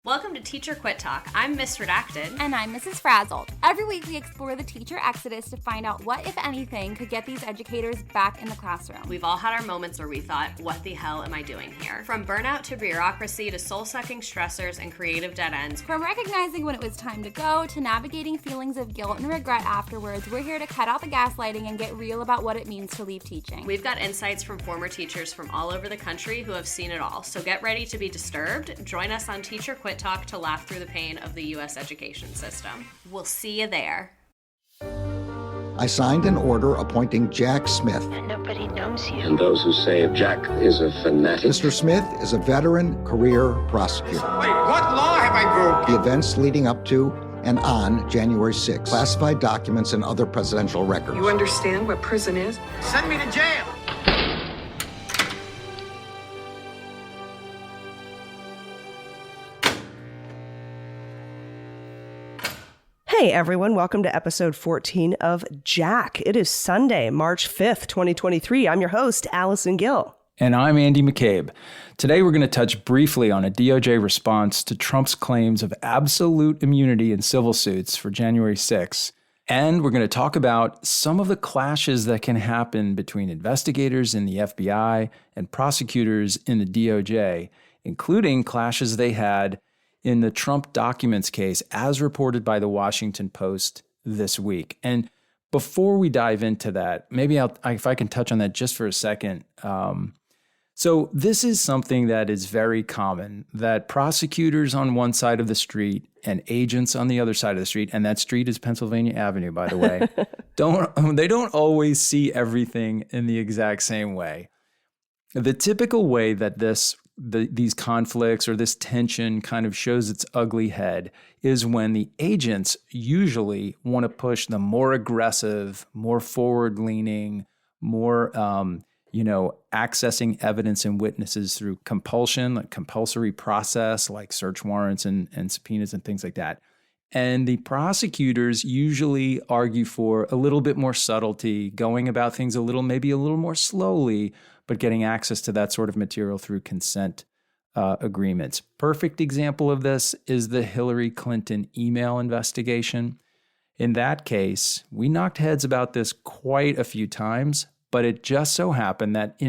Welcome to Teacher Quit Talk. I'm Miss Redacted. And I'm Mrs. Frazzled. Every week we explore the teacher exodus to find out what, if anything, could get these educators back in the classroom. We've all had our moments where we thought, what the hell am I doing here? From burnout to bureaucracy to soul-sucking stressors and creative dead ends. From recognizing when it was time to go to navigating feelings of guilt and regret afterwards, we're here to cut out the gaslighting and get real about what it means to leave teaching. We've got insights from former teachers from all over the country who have seen it all. So get ready to be disturbed. Join us on Teacher Quit Talk to laugh through the pain of the U.S. education system. We'll see you there. I signed an order appointing Jack Smith. And nobody knows you. And those who say Jack is a fanatic. Mr. Smith is a veteran career prosecutor. Wait, what law have I broken? The events leading up to and on January 6th, classified documents and other presidential records. You understand what prison is? Send me to jail. Hey everyone, welcome to episode 14 of Jack. It is Sunday, March 5th, 2023. I'm your host, Allison Gill. And I'm Andy McCabe. Today we're going to touch briefly on a DOJ response to Trump's claims of absolute immunity in civil suits for January 6th. And we're going to talk about some of the clashes that can happen between investigators in the FBI and prosecutors in the DOJ, including clashes they had in the Trump documents case, as reported by the Washington Post this week. And before we dive into that, maybe if I can touch on that just for a second. So this is something that is very common, that prosecutors on one side of the street and agents on the other side of the street, and that street is Pennsylvania Avenue, by the way, they don't always see everything in the exact same way. The typical way that these conflicts or this tension kind of shows its ugly head is when the agents usually want to push the more aggressive, more forward-leaning, more, accessing evidence and witnesses through compulsion, like compulsory process, like search warrants and subpoenas and things like that. And the prosecutors usually argue for a little bit more subtlety, going about things maybe a little more slowly, but getting access to that sort of material through consent agreements. Perfect example of this is the Hillary Clinton email investigation. In that case, we knocked heads about this quite a few times, but it just so happened that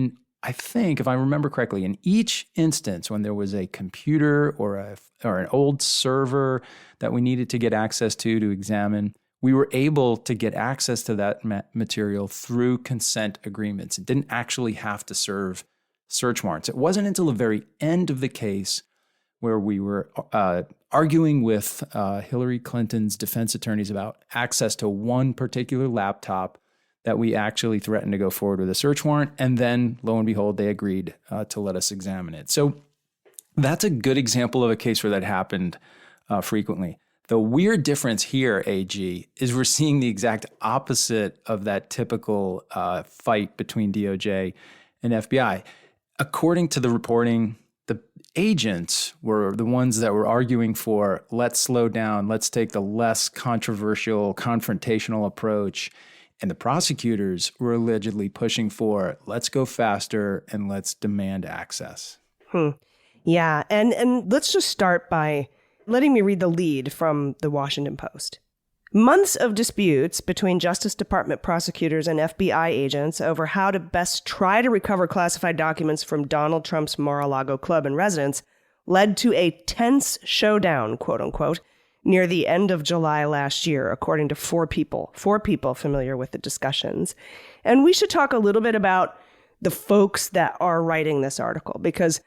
I think, if I remember correctly, in each instance when there was a computer or an old server that we needed to get access to examine, we were able to get access to that material through consent agreements. It didn't actually have to serve search warrants. It wasn't until the very end of the case where we were arguing with Hillary Clinton's defense attorneys about access to one particular laptop that we actually threatened to go forward with a search warrant. And then, lo and behold, they agreed to let us examine it. So that's a good example of a case where that happened frequently. The weird difference here, AG, is we're seeing the exact opposite of that typical fight between DOJ and FBI. According to the reporting, the agents were the ones that were arguing for, let's slow down, let's take the less controversial, confrontational approach. And the prosecutors were allegedly pushing for, let's go faster and let's demand access. Yeah, and let's just start by letting me read the lead from the Washington Post. Months of disputes between Justice Department prosecutors and FBI agents over how to best try to recover classified documents from Donald Trump's Mar-a-Lago club and residence led to a tense showdown, quote unquote, near the end of July last year, according to four people familiar with the discussions. And we should talk a little bit about the folks that are writing this article, because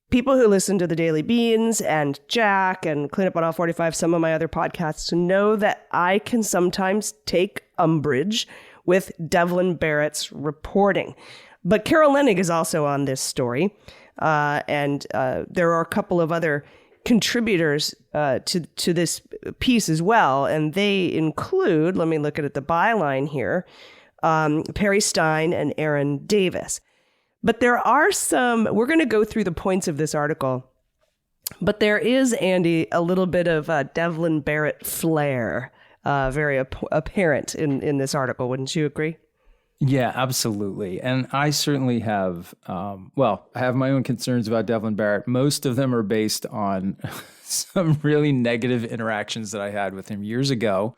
people who listen to the Daily Beans and Jack and Clean Up on All 45, some of my other podcasts, know that I can sometimes take umbrage with Devlin Barrett's reporting. But Carol Leonnig is also on this story. And there are a couple of other contributors to this piece as well. And they include, let me look at the byline here, Perry Stein and Aaron Davis. But there are we're going to go through the points of this article, but there is, Andy, a little bit of Devlin Barrett flair, very apparent in this article. Wouldn't you agree? Yeah, absolutely. And I certainly have, I have my own concerns about Devlin Barrett. Most of them are based on some really negative interactions that I had with him years ago.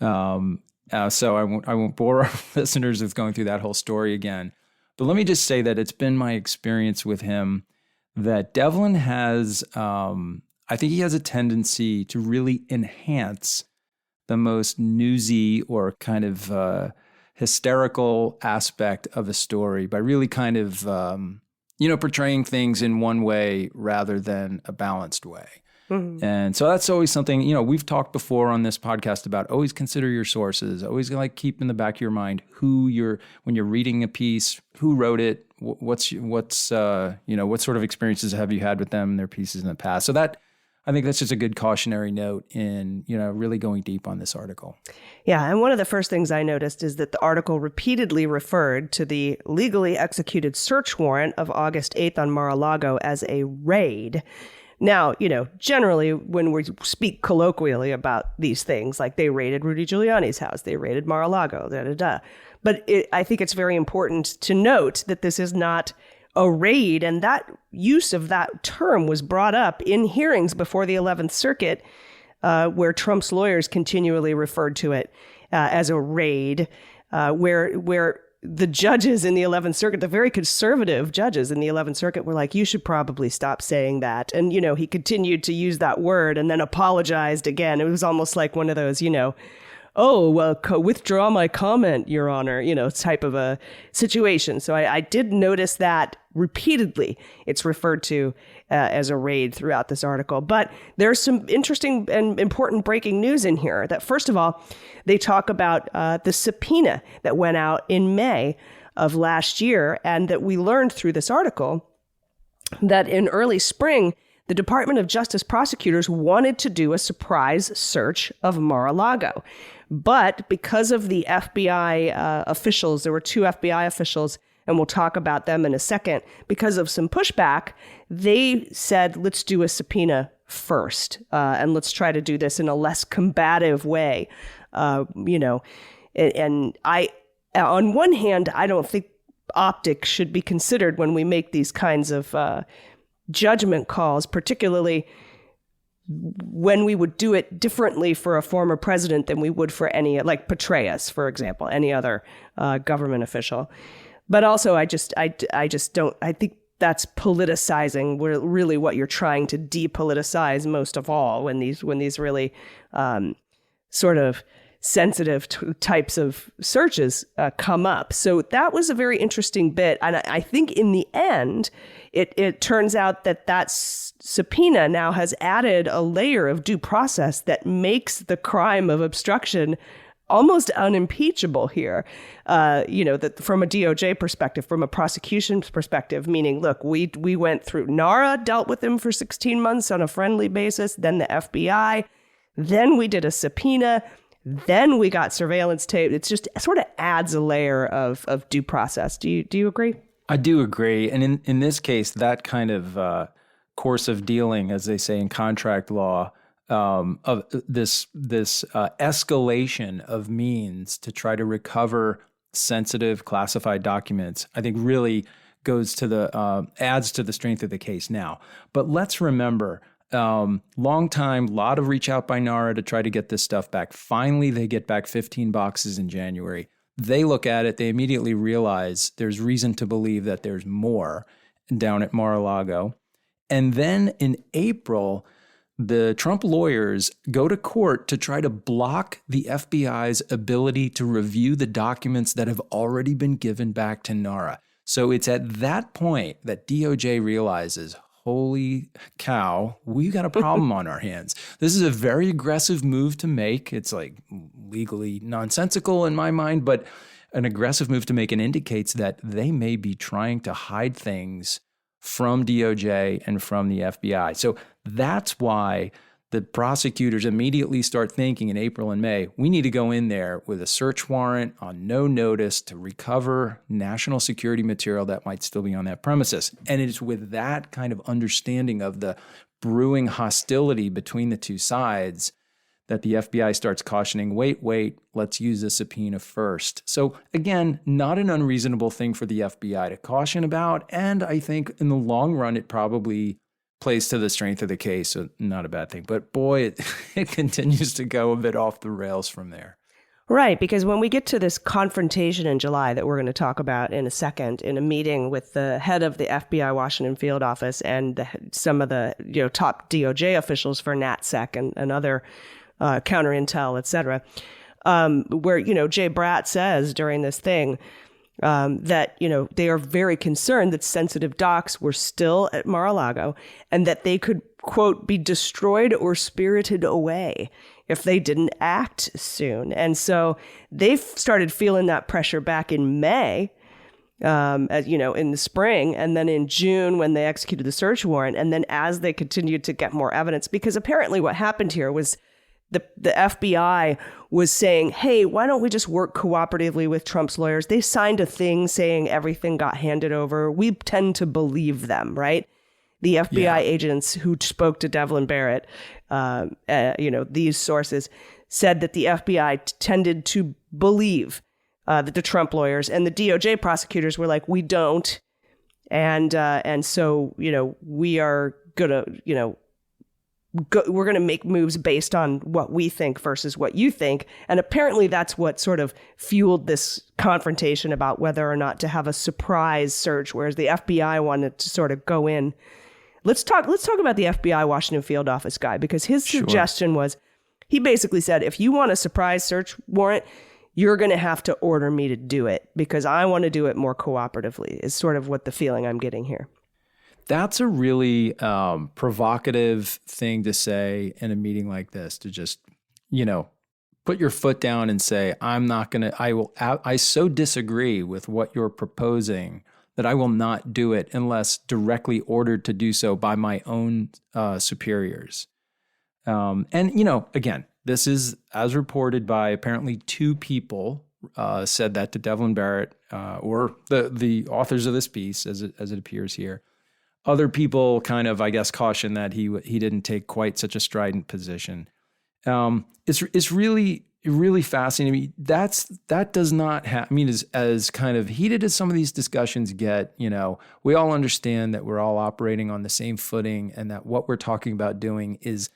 So I won't bore our listeners with going through that whole story again. But let me just say that it's been my experience with him that Devlin has, I think he has a tendency to really enhance the most newsy or kind of hysterical aspect of a story by really kind of, portraying things in one way rather than a balanced way. Mm-hmm. And so that's always something, we've talked before on this podcast about always consider your sources, always keep in the back of your mind when you're reading a piece, who wrote it, what sort of experiences have you had with them and their pieces in the past. So I think that's just a good cautionary note in, really going deep on this article. Yeah, and one of the first things I noticed is that the article repeatedly referred to the legally executed search warrant of August 8th on Mar-a-Lago as a raid. Now, generally when we speak colloquially about these things, like they raided Rudy Giuliani's house, they raided Mar-a-Lago, But I think it's very important to note that this is not a raid, and that use of that term was brought up in hearings before the 11th Circuit, where Trump's lawyers continually referred to it as a raid, where the judges in the 11th Circuit, the very conservative judges in the 11th Circuit were like, you should probably stop saying that. And, he continued to use that word and then apologized again. It was almost like one of those, withdraw my comment, Your Honor, type of a situation. So I did notice that repeatedly it's referred to as a raid throughout this article. But there's some interesting and important breaking news in here that, first of all, they talk about the subpoena that went out in May of last year, and that we learned through this article that in early spring, the Department of Justice prosecutors wanted to do a surprise search of Mar-a-Lago. But because of the FBI officials, there were 2 FBI officials, and we'll talk about them in a second, because of some pushback, they said, let's do a subpoena first, and let's try to do this in a less combative way. And on one hand, I don't think optics should be considered when we make these kinds of judgment calls, particularly when we would do it differently for a former president than we would for any, like Petraeus, for example, any other government official. But also, I just don't, I think that's politicizing really what you're trying to depoliticize most of all when these really sort of sensitive types of searches come up. So that was a very interesting bit. And I think in the end, it turns out that subpoena now has added a layer of due process that makes the crime of obstruction almost unimpeachable here. That from a DOJ perspective, from a prosecution's perspective, meaning, look, we went through NARA, dealt with them for 16 months on a friendly basis, then the FBI, then we did a subpoena, then we got surveillance tape. It's just sort of adds a layer of due process. Do you agree? I do agree. And in this case, that kind of course of dealing, as they say in contract law, of this escalation of means to try to recover sensitive classified documents, I think really goes to adds to the strength of the case now. But let's remember, long time, lot of reach out by NARA to try to get this stuff back. Finally, they get back 15 boxes in January. They look at it, they immediately realize there's reason to believe that there's more down at Mar-a-Lago. And then in April, the Trump lawyers go to court to try to block the FBI's ability to review the documents that have already been given back to NARA. So it's at that point that DOJ realizes, holy cow, we've got a problem on our hands. This is a very aggressive move to make. It's like legally nonsensical in my mind, but an aggressive move to make, and indicates that they may be trying to hide things from DOJ and from the FBI. So that's why the prosecutors immediately start thinking in April and May, we need to go in there with a search warrant on no notice to recover national security material that might still be on that premises. And it's with that kind of understanding of the brewing hostility between the two sides that the FBI starts cautioning, wait, let's use the subpoena first. So again, not an unreasonable thing for the FBI to caution about. And I think in the long run, it probably plays to the strength of the case. So not a bad thing. But boy, it continues to go a bit off the rails from there. Right, because when we get to this confrontation in July that we're going to talk about in a second, in a meeting with the head of the FBI Washington field office and some of the top DOJ officials for NatSec and other counter intel, et cetera, where Jay Bratt says during this thing that they are very concerned that sensitive docs were still at Mar-a-Lago and that they could, quote, be destroyed or spirited away if they didn't act soon. And so they've started feeling that pressure back in May, in the spring, and then in June when they executed the search warrant. And then as they continued to get more evidence, because apparently what happened here was the FBI was saying, hey, why don't we just work cooperatively with Trump's lawyers? They signed a thing saying everything got handed over. We tend to believe them, right? The FBI agents who spoke to Devlin Barrett, these sources said that the FBI tended to believe that the Trump lawyers and the DOJ prosecutors were like, we don't. And so, we are going to, we're going to make moves based on what we think versus what you think. And apparently that's what sort of fueled this confrontation about whether or not to have a surprise search, whereas the FBI wanted to sort of go in. Let's talk about the FBI Washington field office guy, because his suggestion was, he basically said, if you want a surprise search warrant, you're going to have to order me to do it because I want to do it more cooperatively, is sort of what the feeling I'm getting here. That's a really provocative thing to say in a meeting like this, to just, put your foot down and say, I so disagree with what you're proposing that I will not do it unless directly ordered to do so by my own superiors. Again, this is as reported by apparently two people said that to Devlin Barrett or the authors of this piece, as it appears here. Other people kind of, I guess, caution that he didn't take quite such a strident position. It's really fascinating. I mean, that does not have, I mean, as kind of heated as some of these discussions get, we all understand that we're all operating on the same footing and that what we're talking about doing is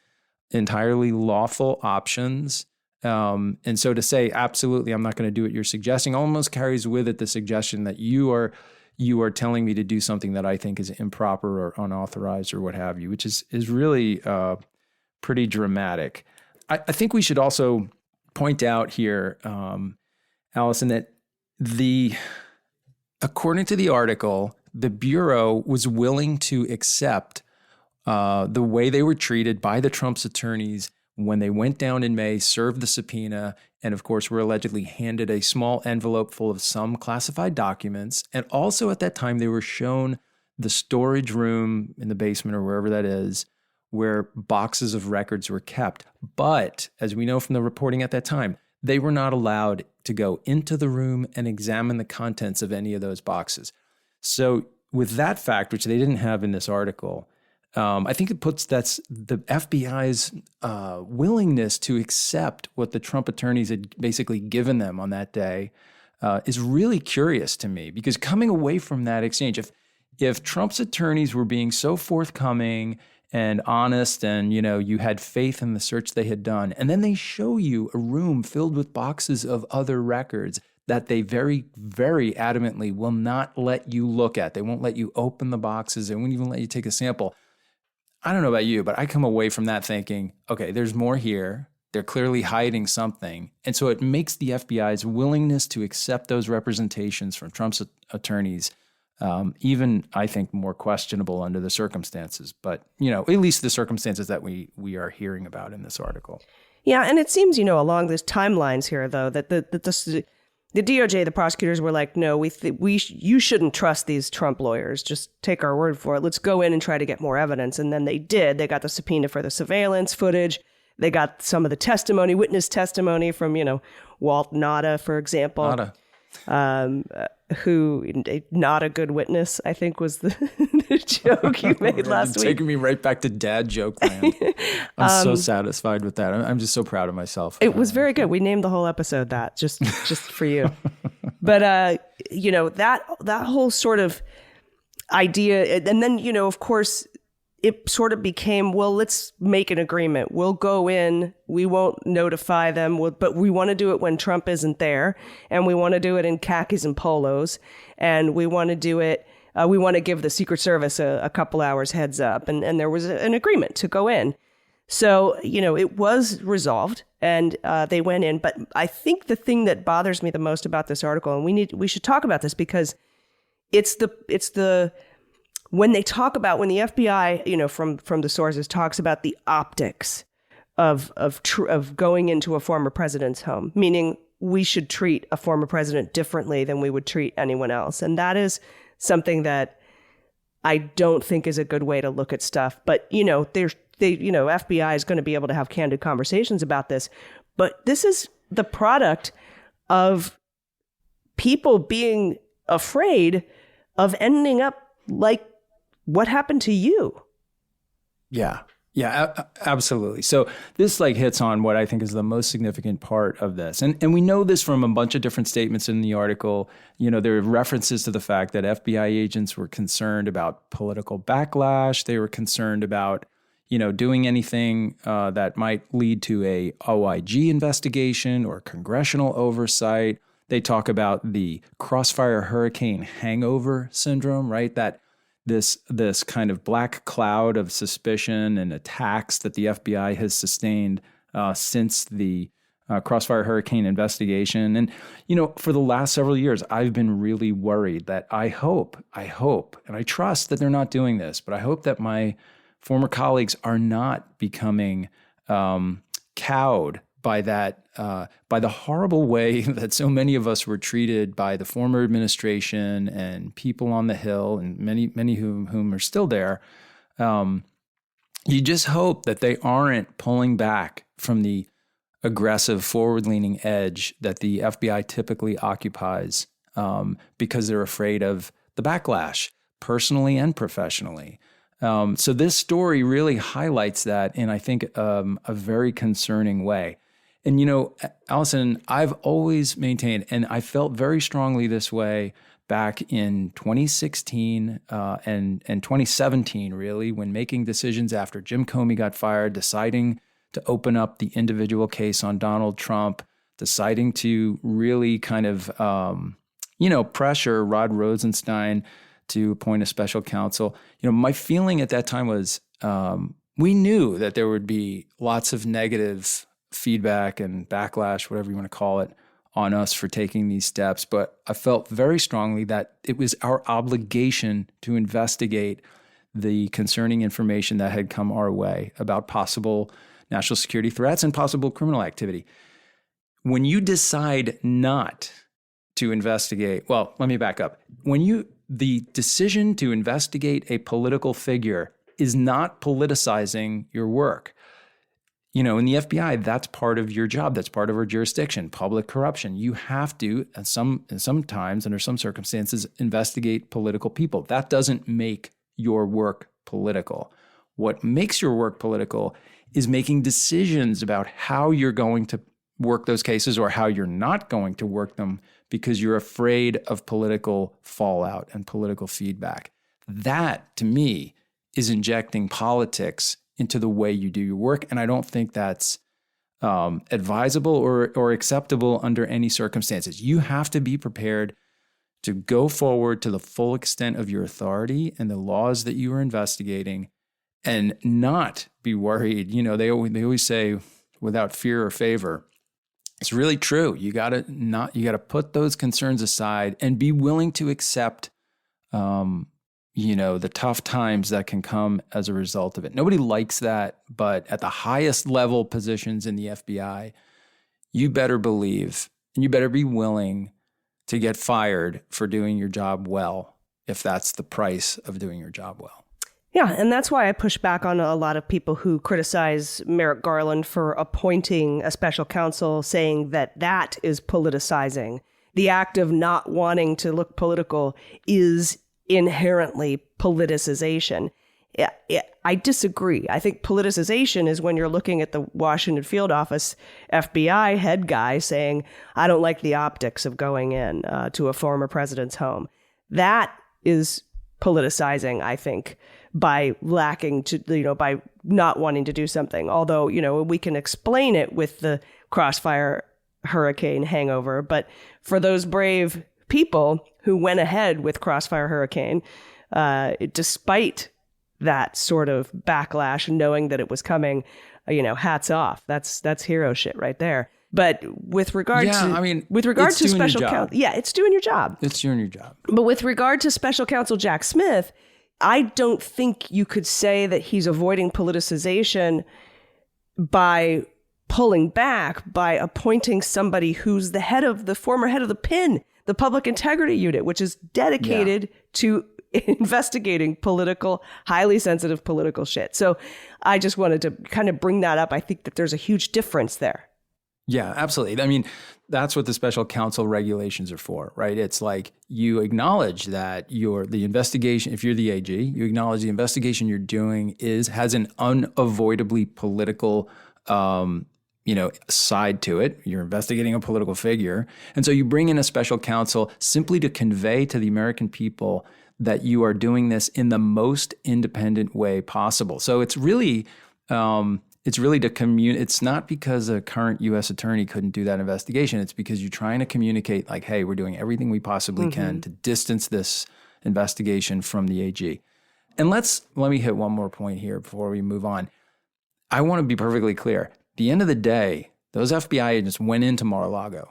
entirely lawful options. And so to say, absolutely, I'm not going to do what you're suggesting almost carries with it the suggestion that you are telling me to do something that I think is improper or unauthorized or what have you, which is really pretty dramatic. I think we should also point out here, Allison, that according to the article, the Bureau was willing to accept the way they were treated by the Trump's attorneys when they went down in May, served the subpoena, and of course were allegedly handed a small envelope full of some classified documents. And also at that time, they were shown the storage room in the basement or wherever that is, where boxes of records were kept. But as we know from the reporting at that time, they were not allowed to go into the room and examine the contents of any of those boxes. So with that fact, which they didn't have in this article, I think it puts that's the FBI's willingness to accept what the Trump attorneys had basically given them on that day is really curious to me, because coming away from that exchange, if Trump's attorneys were being so forthcoming and honest and, you had faith in the search they had done, and then they show you a room filled with boxes of other records that they very, very adamantly will not let you look at. They won't let you open the boxes. They won't even let you take a sample. I don't know about you, but I come away from that thinking, okay, there's more here. They're clearly hiding something. And so it makes the FBI's willingness to accept those representations from Trump's attorneys even, I think, more questionable under the circumstances. But, at least the circumstances that we are hearing about in this article. Yeah, and it seems, along these timelines here, though, that the DOJ, the prosecutors were like, no, you shouldn't trust these Trump lawyers. Just take our word for it. Let's go in and try to get more evidence. And then they did. They got the subpoena for the surveillance footage. They got some of the witness testimony from, Walt Nauta, for example. who not a good witness, I think was the, the joke you made last week. Taking me right back to dad joke land. I'm so satisfied with that. I'm just so proud of myself. It was very good. We named the whole episode that just for you. But, that whole sort of idea, and then, of course, it sort of became, well, let's make an agreement. We'll go in. We won't notify them, but we want to do it when Trump isn't there. And we want to do it in khakis and polos. And we want to do it. We want to give the Secret Service a couple hours heads up. And there was an agreement to go in. So, it was resolved and they went in. But I think the thing that bothers me the most about this article, and we should talk about this because it's the when they talk about, when the FBI, from the sources talks about the optics of going into a former president's home, meaning we should treat a former president differently than we would treat anyone else. And that is something that I don't think is a good way to look at stuff. But, FBI is going to be able to have candid conversations about this. But this is the product of people being afraid of ending up like what happened to you. Yeah, absolutely. So this hits on what I think is the most significant part of this. And we know this from a bunch of different statements in the article. There are references to the fact that FBI agents were concerned about political backlash. They were concerned about, doing anything that might lead to a OIG investigation or congressional oversight. They talk about the crossfire hurricane hangover syndrome, right? That this kind of black cloud of suspicion and attacks that the FBI has sustained since the crossfire hurricane investigation. And, for the last several years, I've been really worried that I hope, and I trust that they're not doing this, but I hope that my former colleagues are not becoming cowed by that, by the horrible way that so many of us were treated by the former administration and people on the Hill, and many whom are still there. You just hope that they aren't pulling back from the aggressive, forward-leaning edge that the FBI typically occupies because they're afraid of the backlash, personally and professionally. So this story really highlights that in, I think, a very concerning way. And, Allison, I've always maintained, and I felt very strongly this way back in 2016 and 2017, really, when making decisions after Jim Comey got fired, deciding to open up the individual case on Donald Trump, deciding to really kind of, pressure Rod Rosenstein to appoint a special counsel. My feeling at that time was we knew that there would be lots of negative feedback and backlash, whatever you want to call it, on us for taking these steps. But I felt very strongly that it was our obligation to investigate the concerning information that had come our way about possible national security threats and possible criminal activity. When you decide not to investigate, well, let me back up. The decision to investigate a political figure is not politicizing your work. In the FBI, that's part of your job. That's part of our jurisdiction, public corruption. You have to, sometimes, under some circumstances, investigate political people. That doesn't make your work political. What makes your work political is making decisions about how you're going to work those cases or how you're not going to work them because you're afraid of political fallout and political feedback. That, to me, is injecting politics into the way you do your work. And I don't think that's advisable or acceptable under any circumstances. You have to be prepared to go forward to the full extent of your authority and the laws that you are investigating and not be worried. They always say without fear or favor. It's really true. You got to put those concerns aside and be willing to accept the tough times that can come as a result of it. Nobody likes that, but at the highest level positions in the FBI, you better believe and you better be willing to get fired for doing your job well, if that's the price of doing your job well. Yeah, and that's why I push back on a lot of people who criticize Merrick Garland for appointing a special counsel, saying that is politicizing. the act of not wanting to look political is inherently politicization. I disagree. I think politicization is when you're looking at the Washington field office FBI head guy saying, I don't like the optics of going in to a former president's home. That is politicizing, I think, by by not wanting to do something. Although, we can explain it with the Crossfire Hurricane hangover. But for those brave people who went ahead with Crossfire Hurricane, despite that sort of backlash, knowing that it was coming, hats off. That's hero shit right there. But with regard to special counsel, it's doing your job. It's doing your job. But with regard to special counsel Jack Smith, I don't think you could say that he's avoiding politicization by pulling back, by appointing somebody who's the former head of the PIN, the Public Integrity Unit, which is dedicated to investigating highly sensitive political shit. So I just wanted to kind of bring that up. I think that there's a huge difference there. Yeah, absolutely. I mean, that's what the special counsel regulations are for, right? It's like you acknowledge that the investigation, if you're the AG, you acknowledge the investigation you're doing has an unavoidably political side to it. You're investigating a political figure. And so you bring in a special counsel simply to convey to the American people that you are doing this in the most independent way possible. So it's really to communicate. It's not because a current U.S. attorney couldn't do that investigation. It's because you're trying to communicate like, hey, we're doing everything we possibly can to distance this investigation from the AG. And let me hit one more point here before we move on. I want to be perfectly clear. At the end of the day, those FBI agents went into Mar-a-Lago.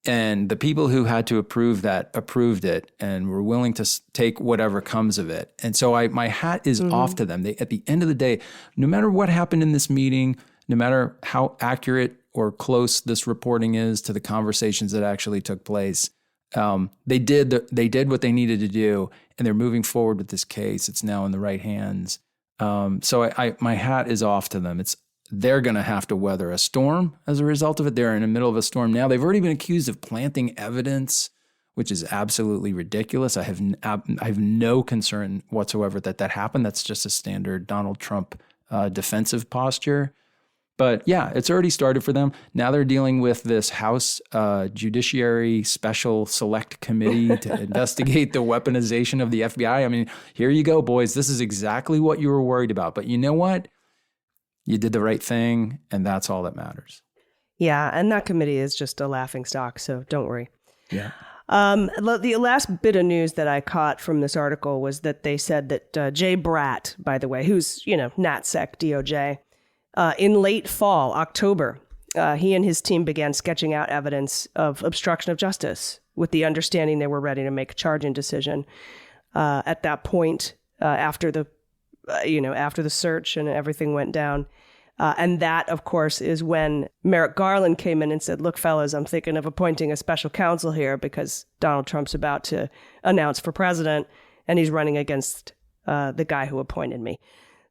And the people who had to approve that approved it and were willing to take whatever comes of it. And so my hat is off to them. At the end of the day, no matter what happened in this meeting, no matter how accurate or close this reporting is to the conversations that actually took place, they did what they needed to do, and they're moving forward with this case. It's now in the right hands. So my hat is off to them. They're going to have to weather a storm as a result of it. They're in the middle of a storm now. They've already been accused of planting evidence, which is absolutely ridiculous. I have no concern whatsoever that happened. That's just a standard Donald Trump defensive posture. But yeah, it's already started for them. Now they're dealing with this House Judiciary Special Select Committee to investigate the weaponization of the FBI. I mean, here you go, boys. This is exactly what you were worried about. But you know what? You did the right thing, and that's all that matters. Yeah, and that committee is just a laughingstock, so don't worry. Yeah. The last bit of news that I caught from this article was that they said that Jay Bratt, by the way, who's, NatSec DOJ, in late fall, October, he and his team began sketching out evidence of obstruction of justice with the understanding they were ready to make a charging decision. At that point, after the search and everything went down. And that, of course, is when Merrick Garland came in and said, look, fellas, I'm thinking of appointing a special counsel here because Donald Trump's about to announce for president and he's running against the guy who appointed me.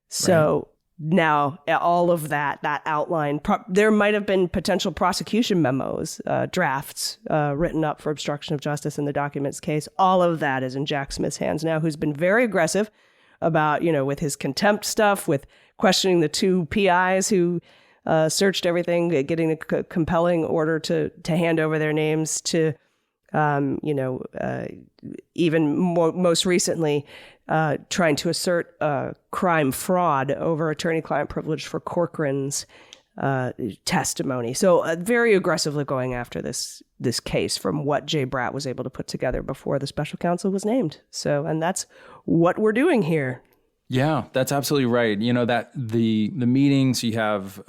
So now all of that outline, there might have been potential prosecution memos, drafts written up for obstruction of justice in the documents case. All of that is in Jack Smith's hands now, who's been very aggressive about, with his contempt stuff, with questioning the two PIs who searched everything, getting a compelling order to hand over their names to, even most recently, trying to assert crime fraud over attorney-client privilege for Corcoran's testimony. So very aggressively going after this case from what Jay Bratt was able to put together before the special counsel was named. So, and that's what we're doing here. Yeah, that's absolutely right. That the meetings, you have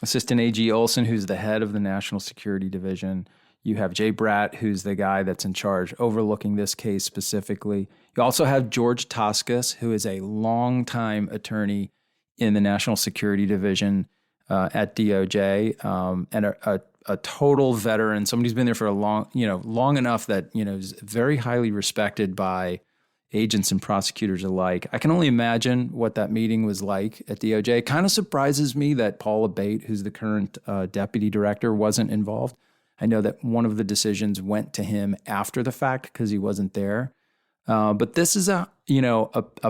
Assistant AG Olson, who's the head of the National Security Division. You have Jay Bratt, who's the guy that's in charge overlooking this case specifically. You also have George Toscas, who is a longtime attorney in the National Security Division at DOJ, and a total veteran, somebody who's been there for long enough that, is very highly respected by agents and prosecutors alike. I can only imagine what that meeting was like at DOJ. It kind of surprises me that Paula Bate, who's the current deputy director, wasn't involved. I know that one of the decisions went to him after the fact because he wasn't there. But this is a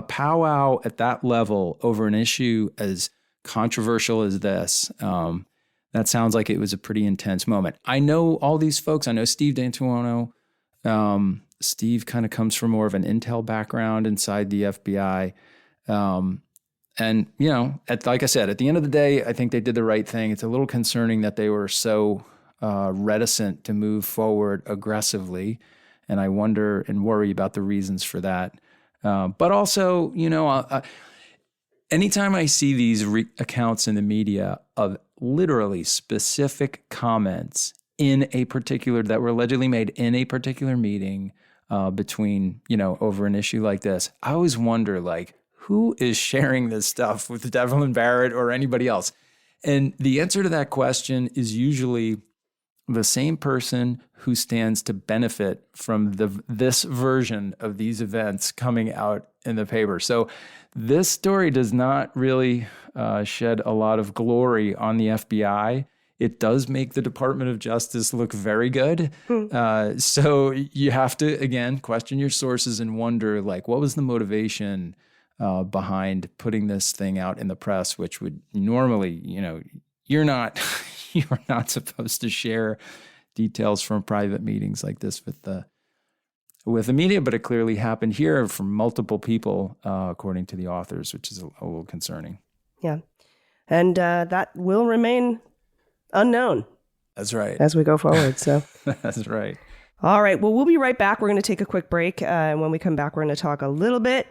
powwow at that level over an issue as controversial as this. That sounds like it was a pretty intense moment. I know all these folks. I know Steve D'Antuono. Steve kind of comes from more of an intel background inside the FBI. And, like I said, at the end of the day, I think they did the right thing. It's a little concerning that they were so reticent to move forward aggressively. And I wonder and worry about the reasons for that. But also, anytime I see these accounts in the media of literally specific comments that were allegedly made in a particular meeting between, over an issue like this, I always wonder, who is sharing this stuff with Devlin Barrett or anybody else? And the answer to that question is usually the same person who stands to benefit from this version of these events coming out in the paper. So this story does not really shed a lot of glory on the FBI. It does make the Department of Justice look very good. So you have to, again, question your sources and wonder, what was the motivation behind putting this thing out in the press, which would normally, you're not supposed to share details from private meetings like this with the media, but it clearly happened here from multiple people, according to the authors, which is a little concerning. Yeah. And that will remain unknown. That's right. As we go forward. So That's right. All right. Well, we'll be right back. We're going to take a quick break. And when we come back, we're going to talk a little bit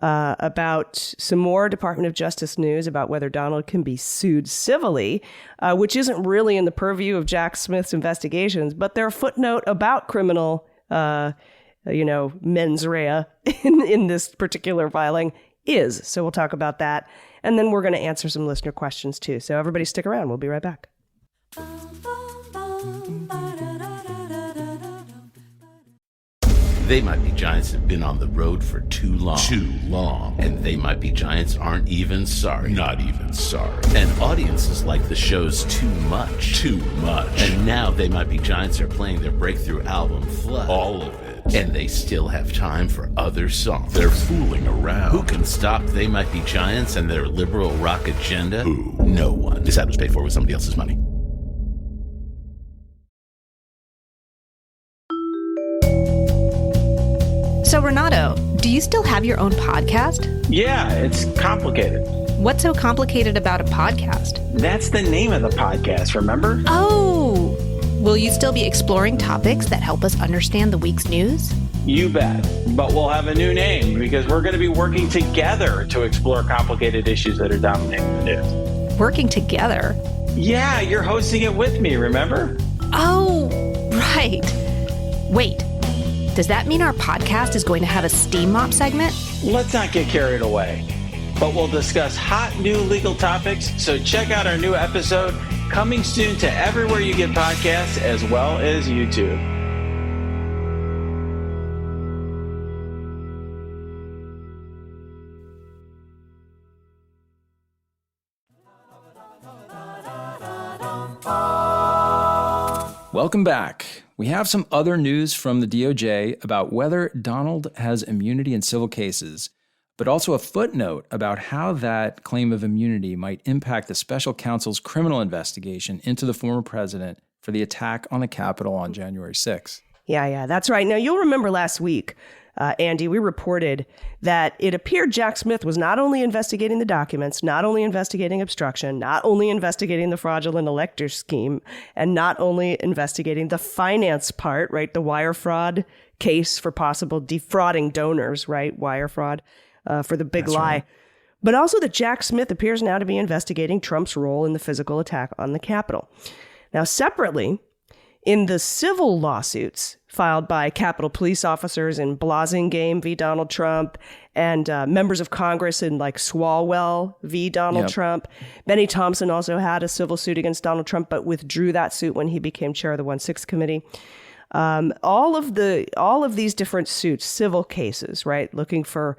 about some more Department of Justice news about whether Donald can be sued civilly, which isn't really in the purview of Jack Smith's investigations, but their footnote about criminal, mens rea in this particular filing is. So we'll talk about that. And then we're going to answer some listener questions too. So everybody stick around. We'll be right back. They Might Be Giants have been on the road for too long. And They Might Be Giants aren't even sorry. Not even sorry. And audiences like the shows too much. And now They Might Be Giants are playing their breakthrough album, Flood. All of it. And they still have time for other songs. They're fooling around. Who can stop They Might Be Giants and their liberal rock agenda? Who? No one. This ad was paid for with somebody else's money. So, Renato, do you still have your own podcast? Yeah, it's complicated. What's so complicated about a podcast? That's the name of the podcast, remember? Oh! Will you still be exploring topics that help us understand the week's news? You bet. But we'll have a new name because we're going to be working together to explore complicated issues that are dominating the news. Working together? Yeah, you're hosting it with me, remember? Oh, right. Wait. Does that mean our podcast is going to have a steam mop segment? Let's not get carried away. But we'll discuss hot new legal topics, so check out our new episode, coming soon to everywhere you get podcasts, as well as YouTube. Welcome back. We have some other news from the DOJ about whether Donald has immunity in civil cases, but also a footnote about how that claim of immunity might impact the special counsel's criminal investigation into the former president for the attack on the Capitol on January 6th. Yeah, that's right. Now, you'll remember last week, Andy, we reported that it appeared Jack Smith was not only investigating the documents, not only investigating obstruction, not only investigating the fraudulent elector scheme, and not only investigating the finance part, right? The wire fraud case for possible defrauding donors, right? Wire fraud for the big lie. Right. But also that Jack Smith appears now to be investigating Trump's role in the physical attack on the Capitol. Now, separately, in the civil lawsuits filed by Capitol police officers in Blasingame v. Donald Trump and members of Congress in Swalwell v. Donald Trump, Benny Thompson also had a civil suit against Donald Trump, but withdrew that suit when he became chair of the 1-6 committee. All of these different suits, civil cases, right, looking for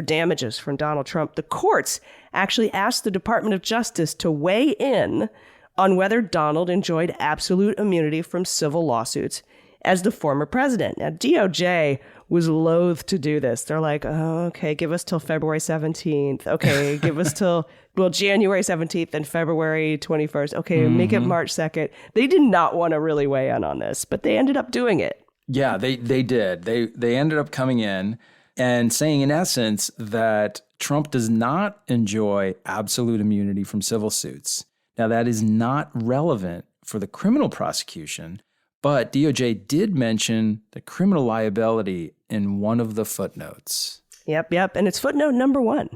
damages from Donald Trump, the courts actually asked the Department of Justice to weigh in on whether Donald enjoyed absolute immunity from civil lawsuits as the former president. Now, DOJ was loath to do this. They're like, oh, okay, give us till February 17th. Okay, give us till, January 17th and February 21st. Okay, make it March 2nd. They did not want to really weigh in on this, but they ended up doing it. Yeah, they did. They ended up coming in and saying, in essence, that Trump does not enjoy absolute immunity from civil suits. Now, that is not relevant for the criminal prosecution, but DOJ did mention the criminal liability in one of the footnotes. Yep. And it's footnote number 1.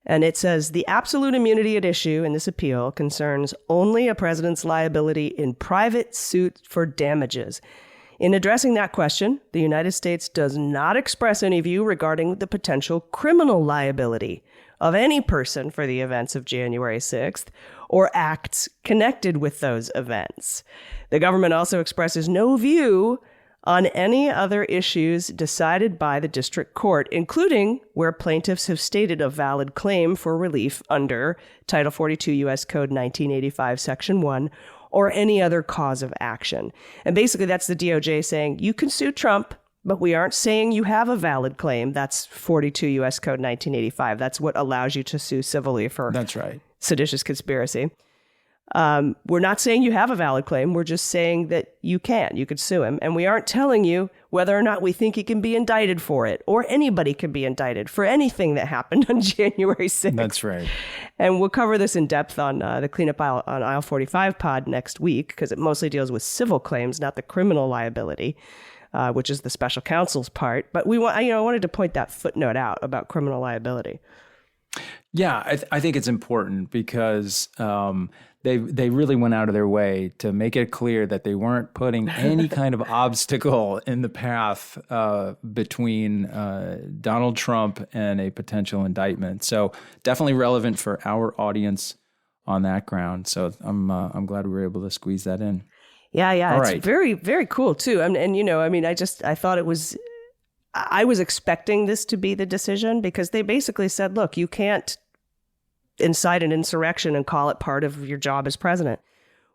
And it says, the absolute immunity at issue in this appeal concerns only a president's liability in private suit for damages. In addressing that question, the United States does not express any view regarding the potential criminal liability of any person for the events of January 6th or acts connected with those events. The government also expresses no view on any other issues decided by the district court, including where plaintiffs have stated a valid claim for relief under Title 42 U.S. Code 1985, Section 1, or any other cause of action. And basically that's the DOJ saying, you can sue Trump, but we aren't saying you have a valid claim. That's 42 U.S. Code 1985. That's what allows you to sue civilly for That's right. seditious conspiracy. We're not saying you have a valid claim. We're just saying that you could sue him. And we aren't telling you whether or not we think he can be indicted for it, or anybody can be indicted for anything that happened on January 6th. That's right. And we'll cover this in depth on the Cleanup Aisle, on Aisle 45 pod next week, because it mostly deals with civil claims, not the criminal liability, which is the special counsel's part. But I wanted to point that footnote out about criminal liability. Yeah, I think it's important because they really went out of their way to make it clear that they weren't putting any kind of obstacle in the path between Donald Trump and a potential indictment. So definitely relevant for our audience on that ground. So I'm glad we were able to squeeze that in. Yeah, All it's right. very, very cool too. And I thought it was. I was expecting this to be the decision because they basically said, look, you can't incite an insurrection and call it part of your job as president,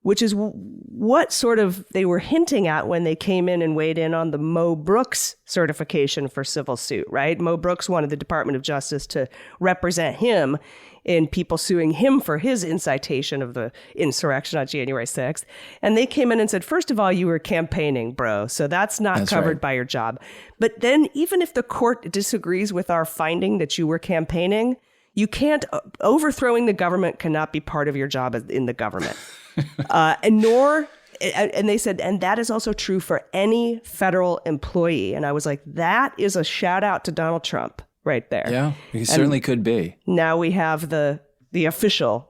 which is what sort of they were hinting at when they came in and weighed in on the Mo Brooks certification for civil suit, right? Mo Brooks wanted the Department of Justice to represent him in people suing him for his incitation of the insurrection on January 6th. And they came in and said, first of all, you were campaigning, bro. So that's not covered by your job. But then even if the court disagrees with our finding that you were campaigning, you can't, overthrowing the government cannot be part of your job in the government. And they said, and that is also true for any federal employee. And I was like, that is a shout out to Donald Trump right there. Yeah, it certainly could be. Now we have the official,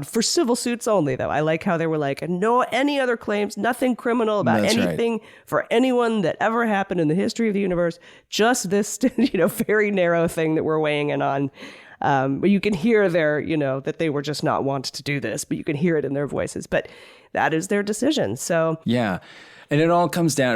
for civil suits only, though. I like how they were like, no, any other claims, nothing criminal about anything for anyone that ever happened in the history of the universe. Just this, very narrow thing that we're weighing in on. But you can hear their, that they were just not wanting to do this, but you can hear it in their voices. But that is their decision. So yeah. And it all comes down,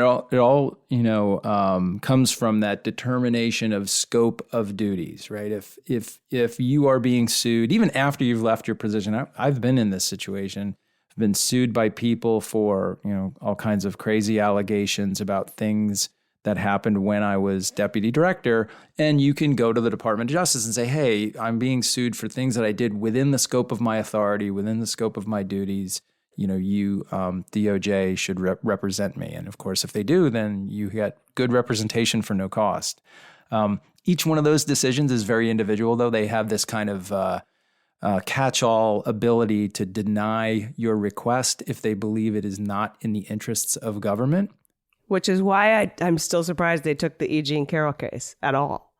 comes from that determination of scope of duties, right? If you are being sued, even after you've left your position, I've been in this situation. I've been sued by people for, all kinds of crazy allegations about things that happened when I was deputy director. And you can go to the Department of Justice and say, hey, I'm being sued for things that I did within the scope of my authority, within the scope of my duties. DOJ should represent me. And of course, if they do, then you get good representation for no cost. Each one of those decisions is very individual, though. They have this kind of catch-all ability to deny your request if they believe it is not in the interests of government. Which is why I'm still surprised they took the E. Jean Carroll case at all.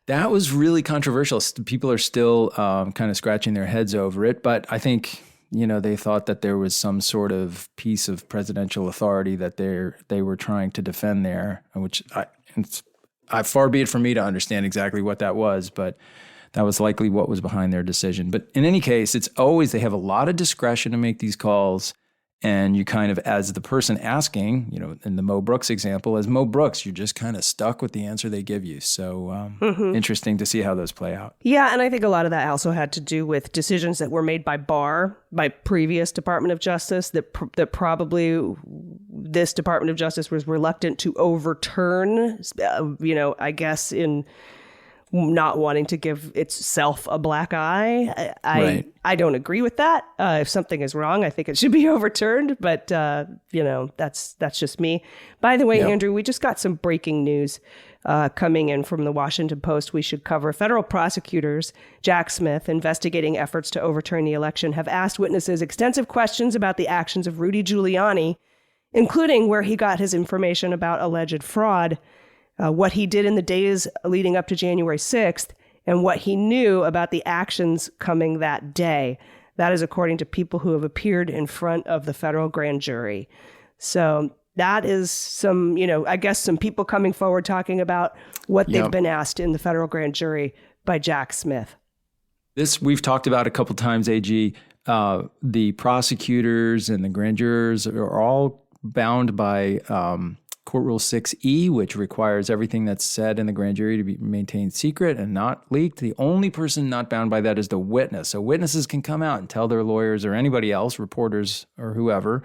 That was really controversial. People are still kind of scratching their heads over it. But I think, they thought that there was some sort of piece of presidential authority that they were trying to defend there, which far be it from me to understand exactly what that was, but that was likely what was behind their decision. But in any case, it's always, they have a lot of discretion to make these calls. And you kind of, as the person asking, in the Mo Brooks example, as Mo Brooks, you're just kind of stuck with the answer they give you. So interesting to see how those play out. Yeah, and I think a lot of that also had to do with decisions that were made by previous Department of Justice that probably this Department of Justice was reluctant to overturn, I guess in not wanting to give itself a black eye. I don't agree with that. If something is wrong, I think it should be overturned. But, that's just me. By the way, yep. Andrew, we just got some breaking news coming in from the Washington Post we should cover. Federal prosecutors, Jack Smith, investigating efforts to overturn the election, have asked witnesses extensive questions about the actions of Rudy Giuliani, including where he got his information about alleged fraud, what he did in the days leading up to January 6th, and what he knew about the actions coming that day. That is according to people who have appeared in front of the federal grand jury. So that is some, I guess some people coming forward talking about what they've been asked in the federal grand jury by Jack Smith. This we've talked about a couple times, AG. The prosecutors and the grand jurors are all bound by Court Rule 6E, which requires everything that's said in the grand jury to be maintained secret and not leaked. The only person not bound by that is the witness. So witnesses can come out and tell their lawyers or anybody else, reporters or whoever,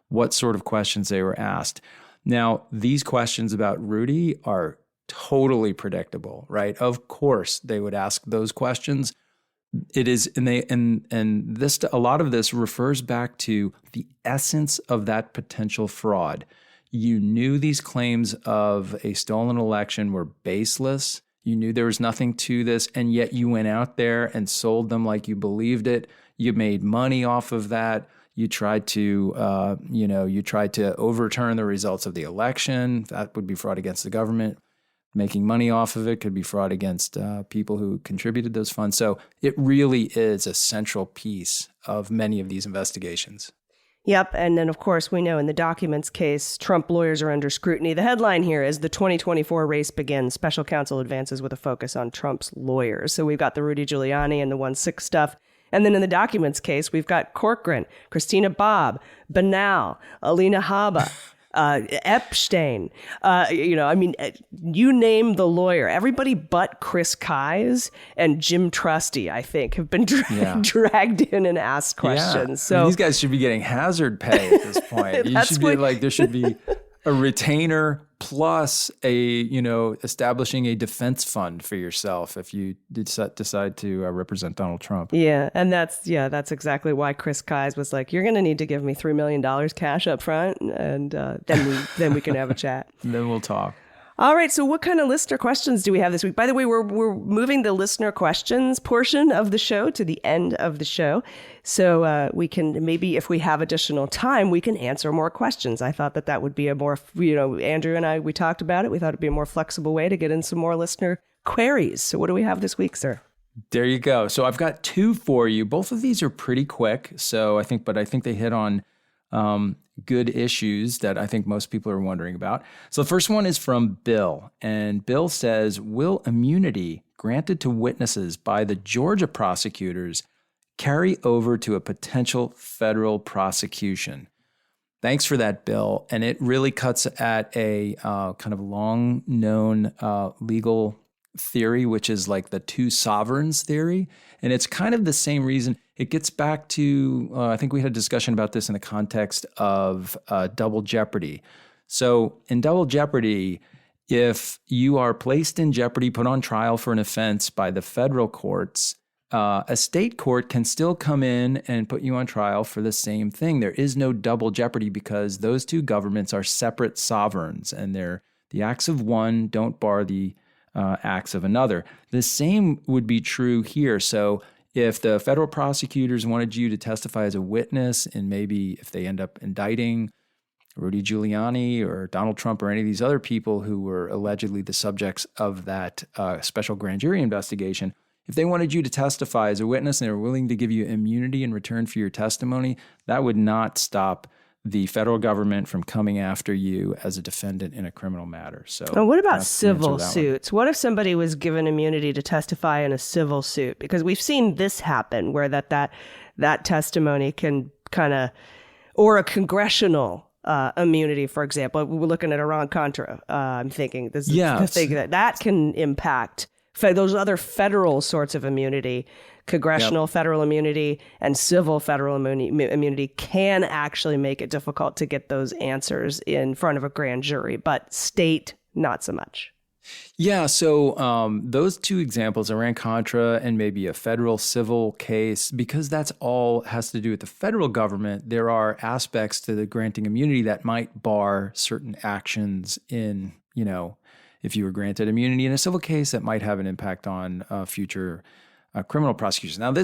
what sort of questions they were asked. Now, these questions about Rudy are totally predictable, right? Of course, they would ask those questions. It is, and this, a lot of this refers back to the essence of that potential fraud. You knew these claims of a stolen election were baseless. You knew there was nothing to this, and yet you went out there and sold them like you believed it. You made money off of that. You tried to, overturn the results of the election. That would be fraud against the government. Making money off of it could be fraud against people who contributed those funds. So it really is a central piece of many of these investigations. Yep. And then, of course, we know in the documents case, Trump lawyers are under scrutiny. The headline here is the 2024 race begins. Special counsel advances with a focus on Trump's lawyers. So we've got the Rudy Giuliani and the 1-6 stuff. And then in the documents case, we've got Corcoran, Christina Bobb, Banal, Alina Habba, Epstein, you name the lawyer. Everybody but Chris Kise and Jim Trusty, I think, have been dragged in and asked questions. Yeah. So these guys should be getting hazard pay at this point. There should be a retainer plus establishing a defense fund for yourself if you decide to represent Donald Trump. Yeah, and that's exactly why Chris Kise was like, "You're going to need to give me $3 million cash up front, and then we can have a chat. Then we'll talk." All right, so what kind of listener questions do we have this week? By the way, we're moving the listener questions portion of the show to the end of the show. So we can, maybe if we have additional time, we can answer more questions. I thought that would be a more, Andrew and I, we talked about it. We thought it'd be a more flexible way to get in some more listener queries. So what do we have this week, sir? There you go. So I've got two for you. Both of these are pretty quick. So I think they hit on good issues that I think most people are wondering about. So the first one is from Bill, and Bill says, will immunity granted to witnesses by the Georgia prosecutors carry over to a potential federal prosecution? Thanks for that, Bill. And it really cuts at a kind of long-known legal theory, which is like the two sovereigns theory. And it's kind of the same reason. It gets back to, I think we had a discussion about this in the context of double jeopardy. So in double jeopardy, if you are placed in jeopardy, put on trial for an offense by the federal courts, a state court can still come in and put you on trial for the same thing. There is no double jeopardy because those two governments are separate sovereigns, and the acts of one don't bar the acts of another. The same would be true here. So if the federal prosecutors wanted you to testify as a witness, and maybe if they end up indicting Rudy Giuliani or Donald Trump or any of these other people who were allegedly the subjects of that special grand jury investigation, if they wanted you to testify as a witness and they were willing to give you immunity in return for your testimony, that would not stop the federal government from coming after you as a defendant in a criminal matter. So, what about civil suits? What if somebody was given immunity to testify in a civil suit? Because we've seen this happen, where that testimony can kind of or a congressional immunity, for example. We're looking at Iran-Contra. I'm thinking this is the thing that can impact those other federal sorts of immunity. Congressional federal immunity and civil federal immunity can actually make it difficult to get those answers in front of a grand jury, but state, not so much. Yeah, so those two examples, Iran-Contra and maybe a federal civil case, because that's all has to do with the federal government, there are aspects to the granting immunity that might bar certain actions in, if you were granted immunity in a civil case, that might have an impact on future criminal prosecution. Now,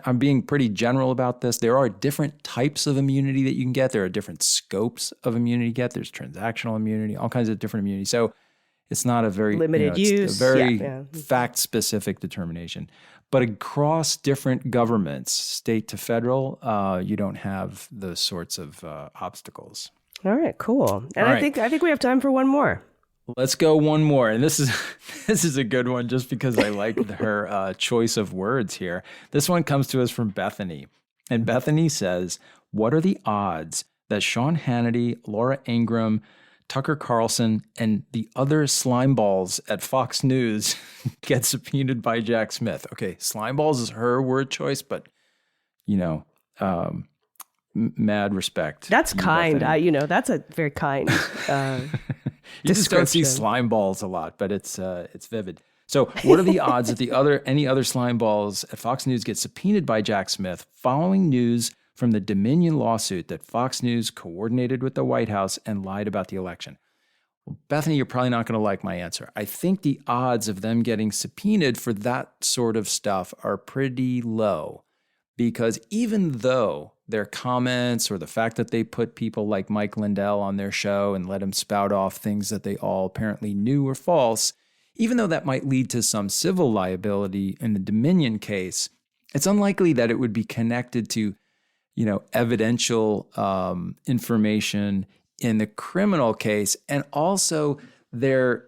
I'm being pretty general about this. There are different types of immunity that you can get. There are different scopes of immunity you get. There's transactional immunity, all kinds of different immunity. So it's not a very limited use, it's a very fact-specific determination. But across different governments, state to federal, you don't have those sorts of obstacles. All right, cool. And I think we have time for one more. Let's go one more. And this is a good one just because I like her choice of words here. This one comes to us from Bethany. And Bethany says, what are the odds that Sean Hannity, Laura Ingraham, Tucker Carlson, and the other slimeballs at Fox News get subpoenaed by Jack Smith? Okay, slimeballs is her word choice, but, mad respect. That's kind. That's a very kind You just don't see slime balls a lot, but it's vivid. So what are the odds that any other slime balls at Fox News get subpoenaed by Jack Smith following news from the Dominion lawsuit that Fox News coordinated with the White House and lied about the election? Well, Bethany, you're probably not going to like my answer. I think the odds of them getting subpoenaed for that sort of stuff are pretty low, because even though their comments or the fact that they put people like Mike Lindell on their show and let him spout off things that they all apparently knew were false, even though that might lead to some civil liability in the Dominion case, it's unlikely that it would be connected to, evidential information in the criminal case. And also the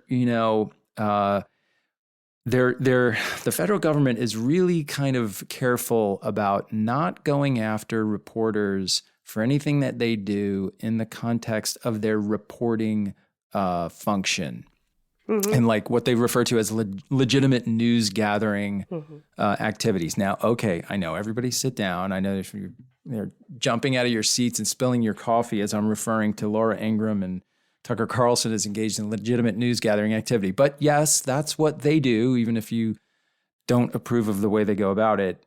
federal government is really kind of careful about not going after reporters for anything that they do in the context of their reporting function. Mm-hmm. And like what they refer to as legitimate news gathering activities. Now, okay, I know everybody sit down. I know they're jumping out of your seats and spilling your coffee as I'm referring to Laura Ingraham and Tucker Carlson is engaged in legitimate news gathering activity. But yes, that's what they do, even if you don't approve of the way they go about it.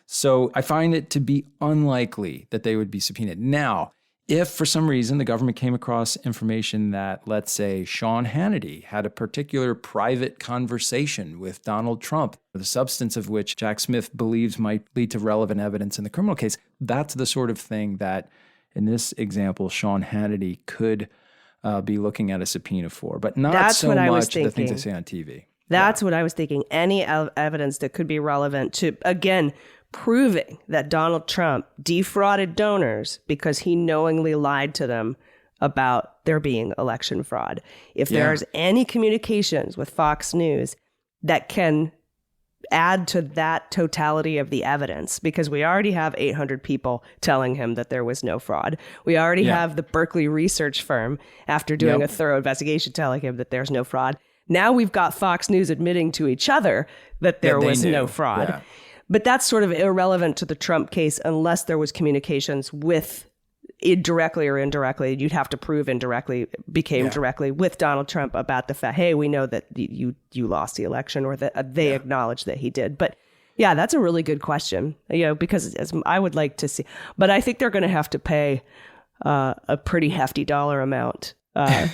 So I find it to be unlikely that they would be subpoenaed. Now, if for some reason the government came across information that, let's say, Sean Hannity had a particular private conversation with Donald Trump, the substance of which Jack Smith believes might lead to relevant evidence in the criminal case, that's the sort of thing that, in this example, Sean Hannity could be looking at a subpoena for, but not so much the things they say on TV. That's what I was thinking. Any evidence that could be relevant to, again, proving that Donald Trump defrauded donors because he knowingly lied to them about there being election fraud. If there's any communications with Fox News that can add to that totality of the evidence, because we already have 800 people telling him that there was no fraud. We already have the Berkeley research firm, after doing a thorough investigation, telling him that there's no fraud. Now we've got Fox News admitting to each other that there was no fraud. Yeah. But that's sort of irrelevant to the Trump case unless there was communications with, directly or indirectly, you'd have to prove directly with Donald Trump about the fact, hey, we know that you lost the election, or that they acknowledge that he did. But yeah, that's a really good question, because as I would like to see, but I think they're going to have to pay a pretty hefty dollar amount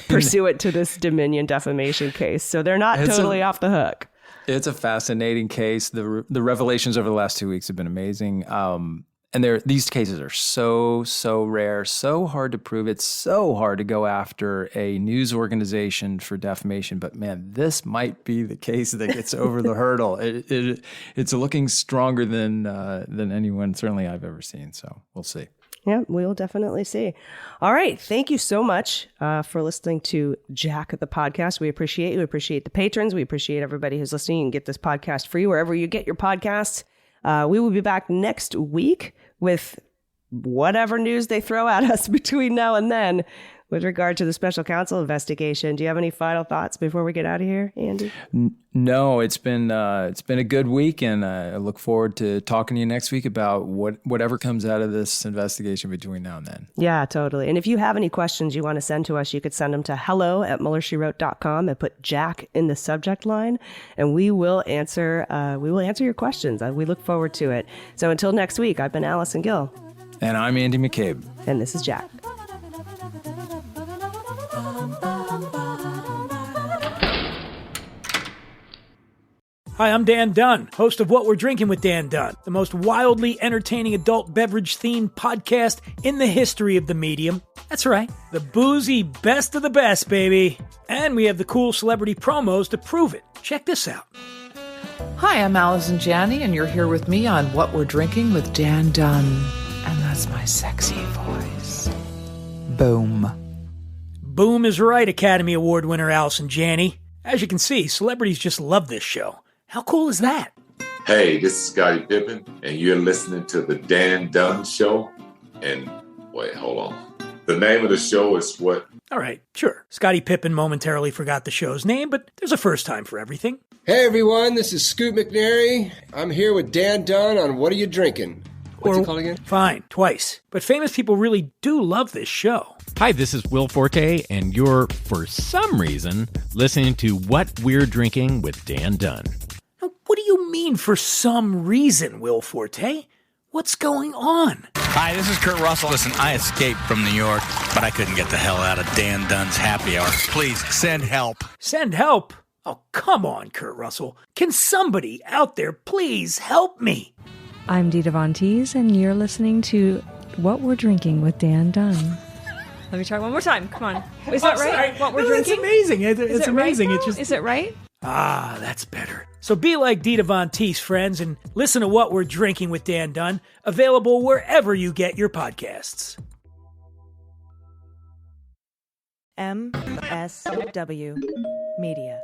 pursuant to this Dominion defamation case. So they're not totally off the hook. It's a fascinating case. The revelations over the last 2 weeks have been amazing. And these cases are so rare, so hard to prove. It's so hard to go after a news organization for defamation. But man, this might be the case that gets over the hurdle. It's looking stronger than anyone certainly I've ever seen. So we'll see. Yeah, we'll definitely see. All right. Thank you so much for listening to Jack the podcast. We appreciate you. We appreciate the patrons. We appreciate everybody who's listening. You can get this podcast free wherever you get your podcasts. We will be back next week with whatever news they throw at us between now and then with regard to the special counsel investigation. Do you have any final thoughts before we get out of here, Andy? No, it's been a good week, and I look forward to talking to you next week about whatever comes out of this investigation between now and then. Yeah, totally. And if you have any questions you want to send to us, you could send them to hello@MullerSheWrote.com and put Jack in the subject line, and we will answer your questions. We look forward to it. So until next week, I've been Allison Gill. And I'm Andy McCabe. And this is Jack. Hi, I'm Dan Dunn, host of What We're Drinking with Dan Dunn, the most wildly entertaining adult beverage-themed podcast in the history of the medium. That's right, the boozy best of the best, baby. And we have the cool celebrity promos to prove it. Check this out. Hi, I'm Allison Janney, and you're here with me on What We're Drinking with Dan Dunn. And that's my sexy voice. Boom. Boom is right, Academy Award winner Allison Janney. As you can see, celebrities just love this show. How cool is that? Hey, this is Scottie Pippen, and you're listening to The Dan Dunn Show. And wait, hold on. The name of the show is what? All right, sure. Scottie Pippen momentarily forgot the show's name, but there's a first time for everything. Hey, everyone, this is Scoot McNairy. I'm here with Dan Dunn on What Are You Drinking? What's it called again? Fine, twice. But famous people really do love this show. Hi, this is Will Forte, and you're, for some reason, listening to What We're Drinking with Dan Dunn. Now, what do you mean, for some reason, Will Forte? What's going on? Hi, this is Kurt Russell. Listen, I escaped from New York, but I couldn't get the hell out of Dan Dunn's happy hour. Please, send help. Send help? Oh, come on, Kurt Russell. Can somebody out there please help me? I'm Dita Von Teese, and you're listening to What We're Drinking with Dan Dunn. Let me try one more time. Come on. Is that right? Sorry. What we're drinking? It's amazing. It's amazing. Right, Is it right? Ah, that's better. So be like Dita Von Teese, friends, and listen to What We're Drinking with Dan Dunn, available wherever you get your podcasts. MSW Media.